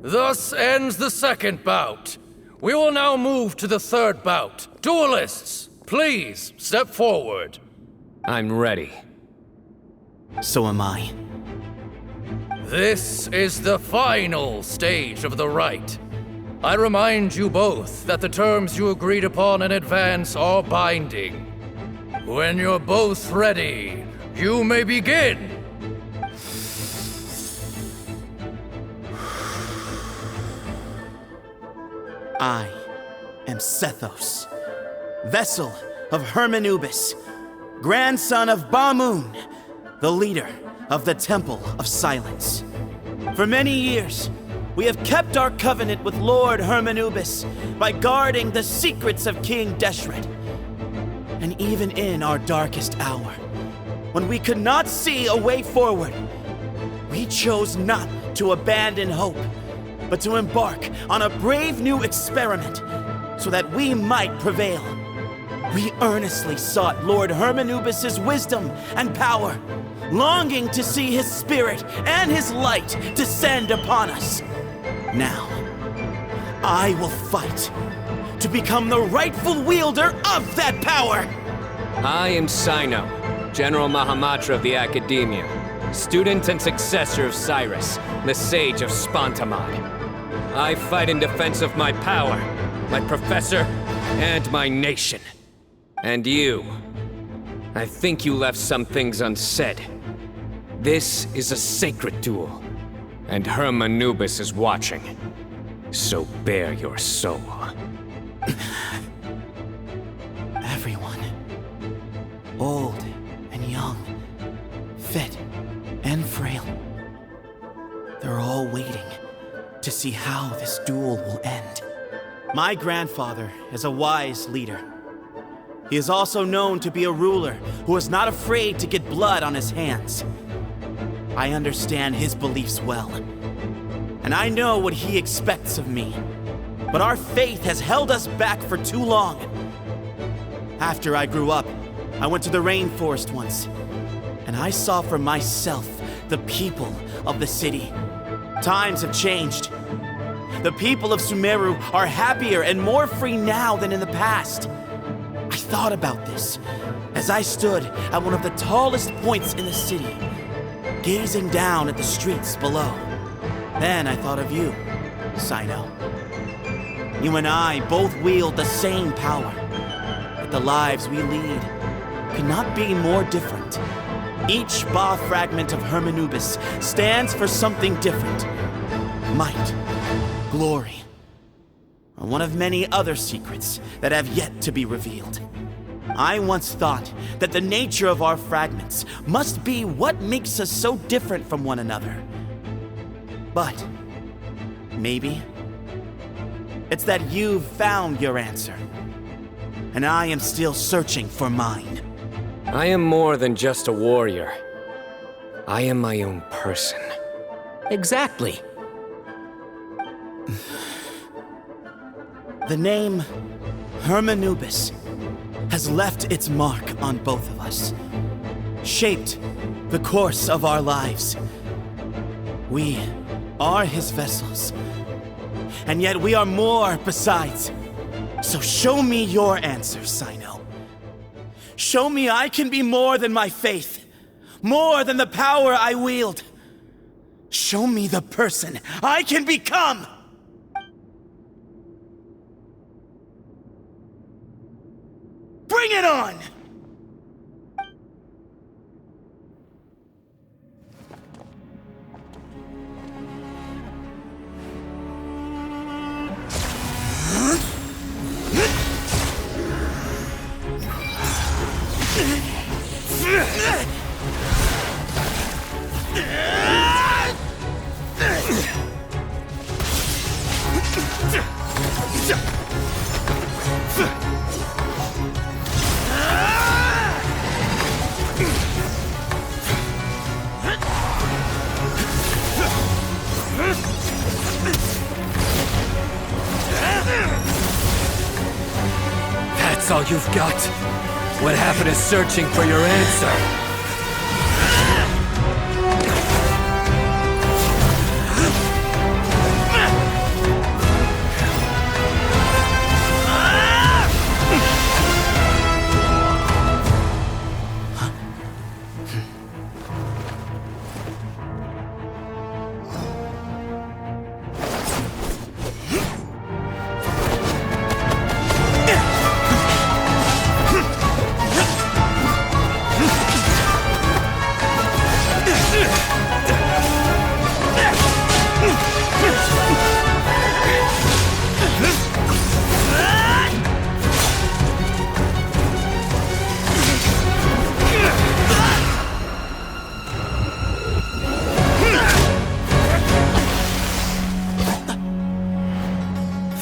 Thus ends the second bout. We will now move to the third bout. Duelists, please step forward. I'm ready. So am I. This is the final stage of the rite. I remind you both that the terms you agreed upon in advance are binding. When you're both ready, you may begin. I am Sethos, vessel of Hermanubis, grandson of Bamoon, the leader of the Temple of Silence. For many years, we have kept our covenant with Lord Hermanubis by guarding the secrets of King Deshret. And even in our darkest hour, when we could not see a way forward, we chose not to abandon hope, but to embark on a brave new experiment so that we might prevail. We earnestly sought Lord Hermanubis' wisdom and power, longing to see his spirit and his light descend upon us. Now, I will fight to become the rightful wielder of that power! I am Cyno, General Mahamatra of the Academia, student and successor of Cyrus, the Sage of Spontamod. I fight in defense of my power, my professor, and my nation. And you, I think you left some things unsaid. This is a sacred duel, and Hermanubis is watching. So bare your soul. Everyone, old and young, fit and frail, they're all waiting to see how this duel will end. My grandfather is a wise leader. He is also known to be a ruler who is not afraid to get blood on his hands. I understand his beliefs well, and I know what he expects of me. But our faith has held us back for too long. After I grew up, I went to the rainforest once, and I saw for myself the people of the city. Times have changed. The people of Sumeru are happier and more free now than in the past. I thought about this as I stood at one of the tallest points in the city, gazing down at the streets below. Then I thought of you, Cyno. You and I both wield the same power, but the lives we lead could not be more different. Each Ba fragment of Hermanubis stands for something different. Might, glory, or one of many other secrets that have yet to be revealed. I once thought that the nature of our fragments must be what makes us so different from one another. But maybe it's that you've found your answer, and I am still searching for mine. I am more than just a warrior. I am my own person. Exactly. The name Hermanubis has left its mark on both of us, shaped the course of our lives. We are his vessels, and yet we are more besides. So show me your answer, Cyno. Show me I can be more than my faith, more than the power I wield. Show me the person I can become! Bring it on! That's all you've got? What happened to searching for your answer?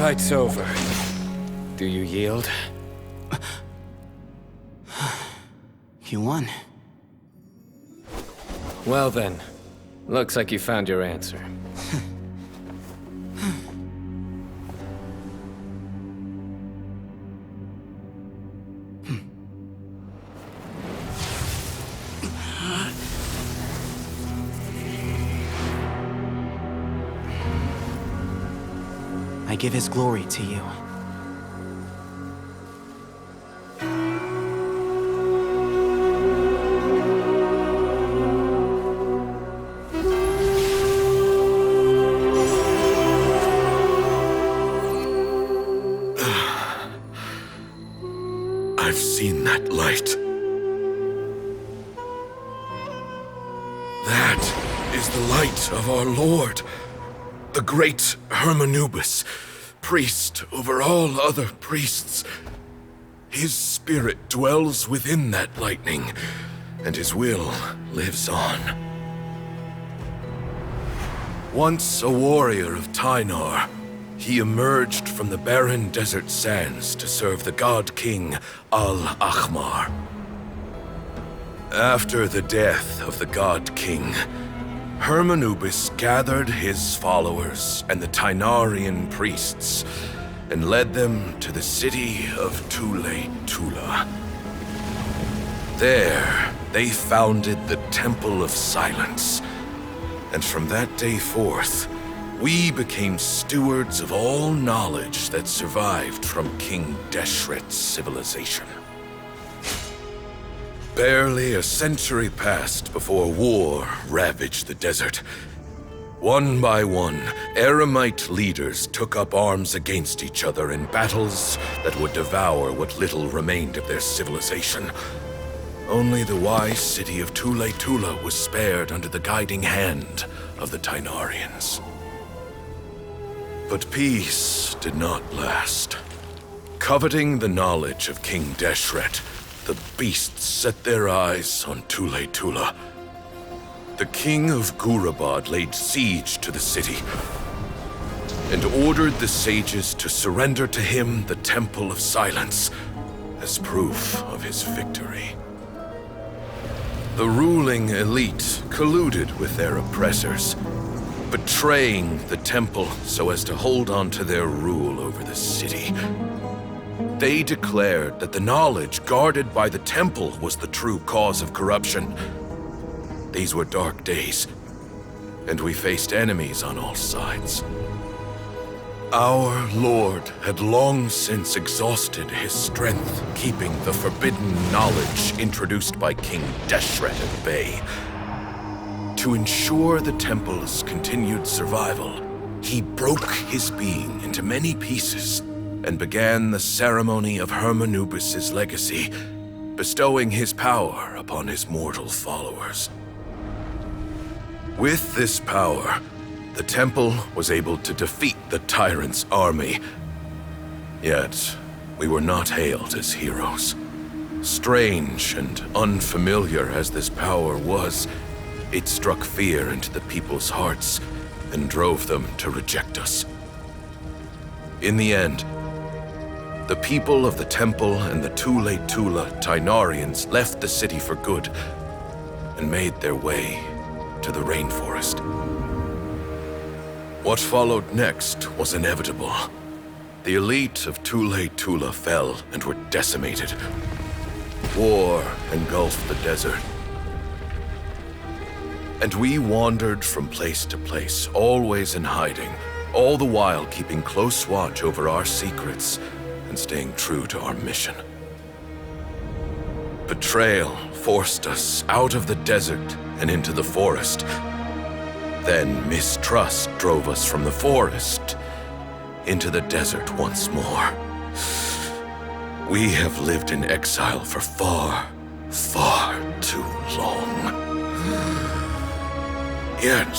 fight's over. Do you yield? You won. Well then, looks like you found your answer. I give his glory to you. I've seen that light. That is the light of our Lord, the great Hermanubis, priest over all other priests. His spirit dwells within that lightning, and his will lives on. Once a warrior of Tynar, he emerged from the barren desert sands to serve the god king Al-Ahmar. After the death of the god king, Hermanubis gathered his followers and the Tynarian priests and led them to the city of Tule-Tula. There, they founded the Temple of Silence, and from that day forth, we became stewards of all knowledge that survived from King Deshret's civilization. Barely a century passed before war ravaged the desert. One by one, Eremite leaders took up arms against each other in battles that would devour what little remained of their civilization. Only the wise city of Tule-Tula was spared under the guiding hand of the Tynarians. But peace did not last. Coveting the knowledge of King Deshret, the beasts set their eyes on Tule-Tula. The king of Gurabad laid siege to the city and ordered the sages to surrender to him the Temple of Silence as proof of his victory. The ruling elite colluded with their oppressors, betraying the temple so as to hold on to their rule over the city. They declared that the knowledge guarded by the temple was the true cause of corruption. These were dark days, and we faced enemies on all sides. Our Lord had long since exhausted his strength, keeping the forbidden knowledge introduced by King Deshret at bay. To ensure the temple's continued survival, he broke his being into many pieces and began the ceremony of Hermanubis' legacy, bestowing his power upon his mortal followers. With this power, the temple was able to defeat the tyrant's army. Yet, we were not hailed as heroes. Strange and unfamiliar as this power was, it struck fear into the people's hearts and drove them to reject us. In the end, the people of the temple and the Tule-Tula Tynarians left the city for good and made their way to the rainforest. What followed next was inevitable. The elite of Tule-Tula fell and were decimated. War engulfed the desert. And we wandered from place to place, always in hiding, all the while keeping close watch over our secrets and staying true to our mission. Betrayal forced us out of the desert and into the forest. Then mistrust drove us from the forest into the desert once more. We have lived in exile for far, far too long. Yet,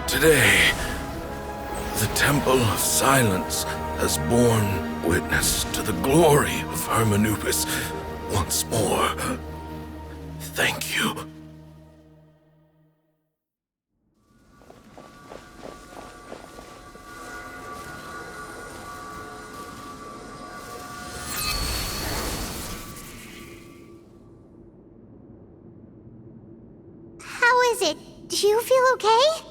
today, the Temple of Silence has borne witness to the glory of Hermanubis once more. Thank you. it? Do you feel okay?